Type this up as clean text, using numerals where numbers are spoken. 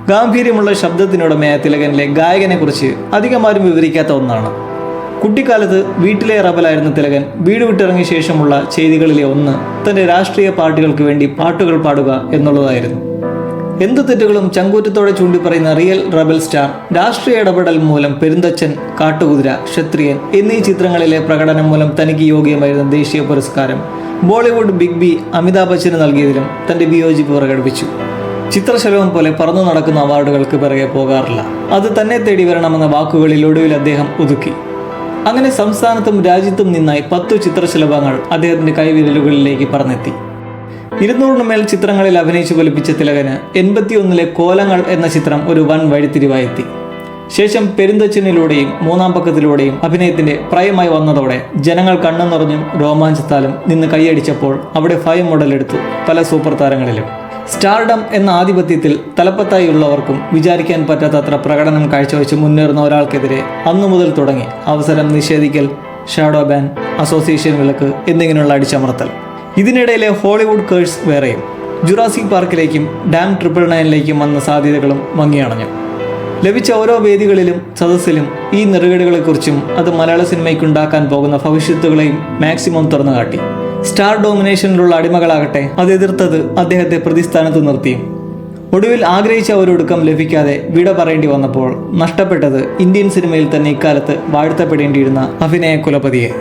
ഗാംഭീര്യമുള്ള ശബ്ദത്തിനുടമയായ തിലകനിലെ ഗായകനെക്കുറിച്ച് അധികമാരും വിവരിക്കാത്ത ഒന്നാണ്. കുട്ടിക്കാലത്ത് വീട്ടിലെ റബലായിരുന്ന തിലകൻ വീട് വിട്ടിറങ്ങിയ ശേഷമുള്ള ചെയ്തികളിലെ ഒന്ന് തൻ്റെ രാഷ്ട്രീയ പാർട്ടികൾക്ക് വേണ്ടി പാട്ടുകൾ പാടുക എന്നുള്ളതായിരുന്നു. എന്ത് തെറ്റുകളും ചങ്കൂറ്റത്തോടെ ചൂണ്ടിപ്പറയുന്ന റിയൽ റബൽ സ്റ്റാർ രാഷ്ട്രീയ ഇടപെടൽ മൂലം പെരുന്തച്ചൻ, കാട്ടുകുതിര, ക്ഷത്രിയൻ എന്നീ ചിത്രങ്ങളിലെ പ്രകടനം മൂലം തനിക്ക് യോഗ്യമായിരുന്ന ദേശീയ പുരസ്കാരം ബോളിവുഡ് ബിഗ് ബി അമിതാഭ് ബച്ചന് നൽകിയതിലും തൻ്റെ വിയോജിപ്പ് പ്രകടിപ്പിച്ചു. ചിത്രശലഭം പോലെ പറന്നു നടക്കുന്ന അവാർഡുകൾക്ക് പിറകെ പോകാറില്ല, അത് തന്നെ തേടി വരണമെന്ന വാക്കുകളിൽ ഒടുവിൽ അദ്ദേഹം ഒതുക്കി. അങ്ങനെ സംസ്ഥാനത്തും രാജ്യത്തും നിന്നായി 10 ചിത്രശലഭങ്ങൾ അദ്ദേഹത്തിൻ്റെ കൈവിരലുകളിലേക്ക് പറന്നെത്തി. 200 മേൽ ചിത്രങ്ങളിൽ അഭിനയിച്ചു ഫലിപ്പിച്ച തിലകന് 81 കോലങ്ങൾ എന്ന ചിത്രം ഒരു വൻ വഴിത്തിരിവായെത്തി. ശേഷം പെരുന്തച്ചനിലൂടെയും മൂന്നാം പക്കത്തിലൂടെയും അഭിനയത്തിന്റെ പ്രായമായി വന്നതോടെ ജനങ്ങൾ കണ്ണു നിറഞ്ഞും രോമാഞ്ചത്താലും നിന്ന് കൈയടിച്ചപ്പോൾ അവിടെ ഫയം ഉടലെടുത്തു പല സൂപ്പർ താരങ്ങളിലും. സ്റ്റാർഡം എന്ന ആധിപത്യത്തിൽ തലപ്പത്തായി ഉള്ളവർക്കും വിചാരിക്കാൻ പറ്റാത്തത്ര പ്രകടനം കാഴ്ചവെച്ച് മുന്നേറുന്ന ഒരാൾക്കെതിരെ അന്നു മുതൽ തുടങ്ങി അവസരം നിഷേധിക്കൽ, ഷാഡോ ബാൻ, അസോസിയേഷൻ വിലക്ക് എന്നിങ്ങനെയുള്ള അടിച്ചമർത്തൽ. ഇതിനിടയിലെ ഹോളിവുഡ് കേഴ്സ് വേറെയും. ജുറാസിക് പാർക്കിലേക്കും ഡാം 999ലേക്കും വന്ന സാധ്യതകളും മങ്ങിയണഞ്ഞു. ലഭിച്ച ഓരോ വേദികളിലും സദസ്സിലും ഈ നെറുകേടുകളെക്കുറിച്ചും അത് മലയാള സിനിമയ്ക്കുണ്ടാക്കാൻ പോകുന്ന ഭവിഷ്യത്തുകളെയും മാക്സിമം തുറന്നു കാട്ടി. സ്റ്റാർ ഡോമിനേഷനിലുള്ള അടിമകളാകട്ടെ അത് എതിർത്തത് അദ്ദേഹത്തെ പ്രതിസ്ഥാനത്ത് നിർത്തിയും. ഒടുവിൽ ആഗ്രഹിച്ച ഒരു ഒടുക്കം ലഭിക്കാതെ വിട പറയേണ്ടി വന്നപ്പോൾ നഷ്ടപ്പെട്ടത് ഇന്ത്യൻ സിനിമയിൽ തന്നെ ഇക്കാലത്ത് വാഴ്ത്തപ്പെടേണ്ടിയിരുന്ന അഭിനയ കുലപതിയെ.